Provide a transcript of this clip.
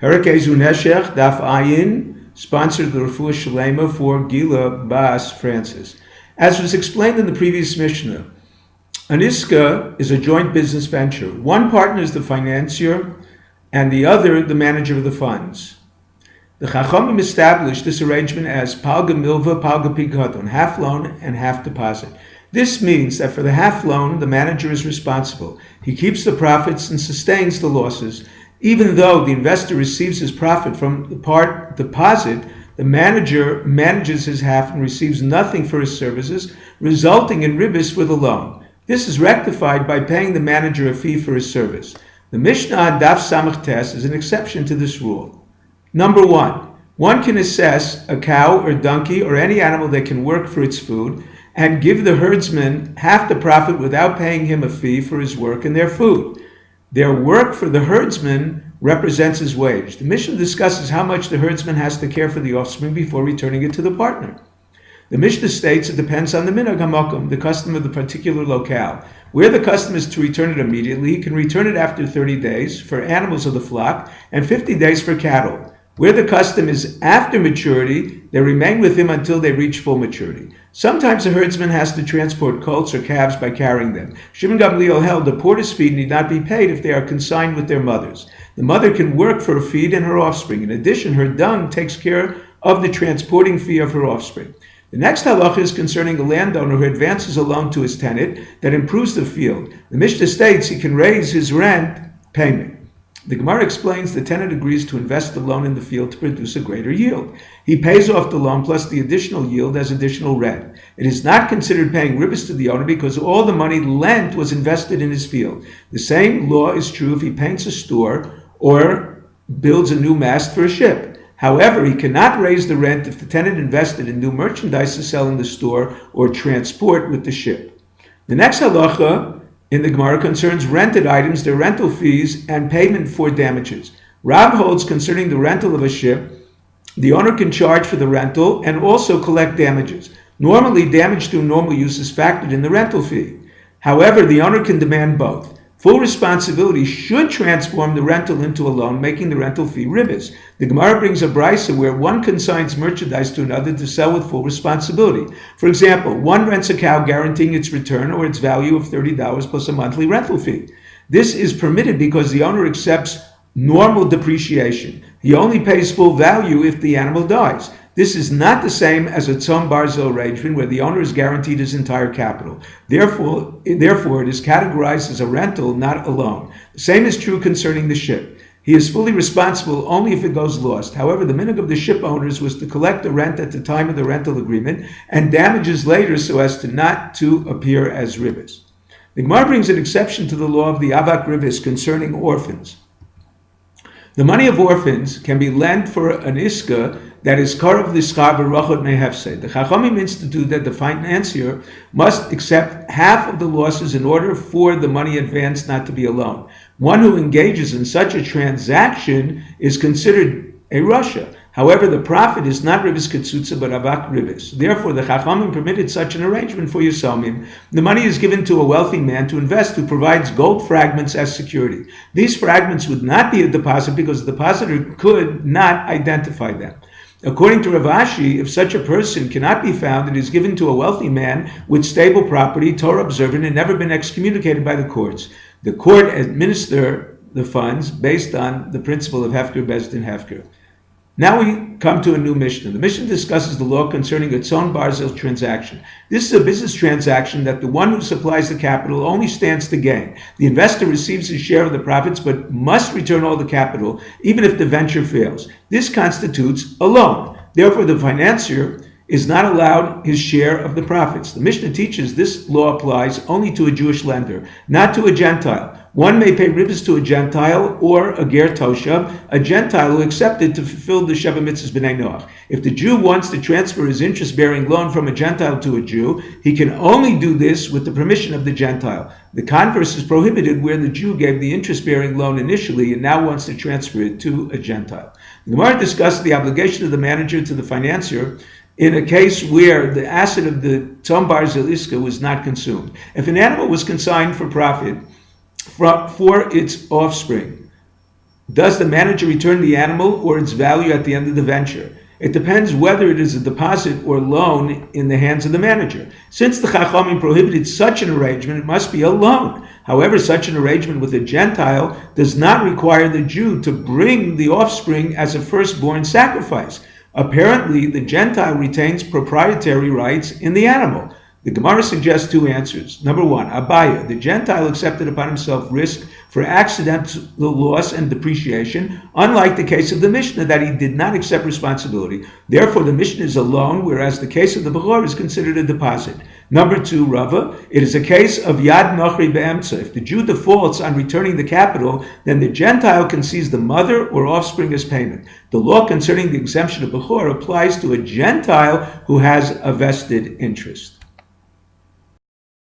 Perek Ezu Neshech, DAF IN, sponsored the Refuah Shalema for Gila Bas Francis. As was explained in the previous Mishnah, an iska is a joint business venture. One partner is the financier and the other the manager of the funds. The Chachamim established this arrangement as palga milva, palga pikadon, half loan and half deposit. This means that for the half loan, the manager is responsible. He keeps the profits and sustains the losses. Even though the investor receives his profit from the part deposit, the manager manages his half and receives nothing for his services, resulting in ribbis for the loan. This is rectified by paying the manager a fee for his service. The Mishnah Daf Samach Tes is an exception to this rule. Number one can assess a cow or donkey or any animal that can work for its food and give the herdsman half the profit without paying him a fee for his work and their food. Their work for the herdsman represents his wage. The Mishnah discusses how much the herdsman has to care for the offspring before returning it to the partner. The Mishnah states it depends on the minhag hamakom, the custom of the particular locale. Where the custom is to return it immediately, he can return it after 30 days for animals of the flock and 50 days for cattle. Where the custom is after maturity, they remain with him until they reach full maturity. Sometimes a herdsman has to transport colts or calves by carrying them. Shimon Gamliel held the porter's fee need not be paid if they are consigned with their mothers. The mother can work for a feed and her offspring. In addition, her dung takes care of the transporting fee of her offspring. The next halacha is concerning a landowner who advances a loan to his tenant that improves the field. The Mishnah states he can raise his rent payment. The Gemara explains the tenant agrees to invest the loan in the field to produce a greater yield. He pays off the loan plus the additional yield as additional rent. It is not considered paying ribbis to the owner because all the money lent was invested in his field. The same law is true if he paints a store or builds a new mast for a ship. However, he cannot raise the rent if the tenant invested in new merchandise to sell in the store or transport with the ship. The next halacha in the Gemara concerns rented items, their rental fees, and payment for damages. Rab holds concerning the rental of a ship, the owner can charge for the rental and also collect damages. Normally, damage through normal use is factored in the rental fee. However, the owner can demand both. Full responsibility should transform the rental into a loan, making the rental fee ribbis. The Gemara brings a brisa where one consigns merchandise to another to sell with full responsibility. For example, one rents a cow guaranteeing its return or its value of $30 plus a monthly rental fee. This is permitted because the owner accepts normal depreciation. He only pays full value if the animal dies. This is not the same as a tzom barzel arrangement where the owner is guaranteed his entire capital. Therefore, it is categorized as a rental, not a loan. The same is true concerning the ship. He is fully responsible only if it goes lost. However, the minhag of the ship owners was to collect the rent at the time of the rental agreement and damages later so as to not to appear as ribbis. The Gemara brings an exception to the law of the avak ribbis concerning orphans. The money of orphans can be lent for an iska that is karav l'schar v'rachot mehefsed. The Chachamim institute that the financier must accept half of the losses in order for the money advanced not to be a loan. One who engages in such a transaction is considered a rasha. However, the profit is not ribbis ketzutza but avak ribbis. Therefore, the Chachamim permitted such an arrangement for Yisomim. The money is given to a wealthy man to invest who provides gold fragments as security. These fragments would not be a deposit because the depositor could not identify them. According to Rav Ashi, if such a person cannot be found, it is given to a wealthy man with stable property, Torah observant, and never been excommunicated by the courts. The court administer the funds based on the principle of Hefker, Bezdin, Hefker. Now we come to a new Mishnah. The Mishnah discusses the law concerning a tzon barzel transaction. This is a business transaction that the one who supplies the capital only stands to gain. The investor receives his share of the profits but must return all the capital even if the venture fails. This constitutes a loan. Therefore, the financier is not allowed his share of the profits. The Mishnah teaches this law applies only to a Jewish lender, not to a Gentile. One may pay ribbis to a Gentile or a ger toshav, a Gentile who accepted to fulfill the Sheva Mitzvahs B'nai Noach. If the Jew wants to transfer his interest-bearing loan from a Gentile to a Jew, he can only do this with the permission of the Gentile. The converse is prohibited where the Jew gave the interest-bearing loan initially and now wants to transfer it to a Gentile. The Gemara discussed the obligation of the manager to the financier in a case where the asset of the tzom barzel iska was not consumed. If an animal was consigned for profit for its offspring, Does the manager return the animal or its value at the end of the venture? It depends whether it is a deposit or loan in the hands of the manager. Since the Chachamim prohibited such an arrangement, it must be a loan. However, such an arrangement with a Gentile does not require the Jew to bring the offspring as a firstborn sacrifice. Apparently, the Gentile retains proprietary rights in the animal. The Gemara suggests two answers. Number one, Abaya, the Gentile accepted upon himself risk for accidental loss and depreciation, unlike the case of the Mishnah that he did not accept responsibility. Therefore, the Mishnah is a loan, whereas the case of the Bechor is considered a deposit. Number two, Rava, it is a case of Yad Nochri Be'emtza. If the Jew defaults on returning the capital, then the Gentile can seize the mother or offspring as payment. The law concerning the exemption of Bechor applies to a Gentile who has a vested interest.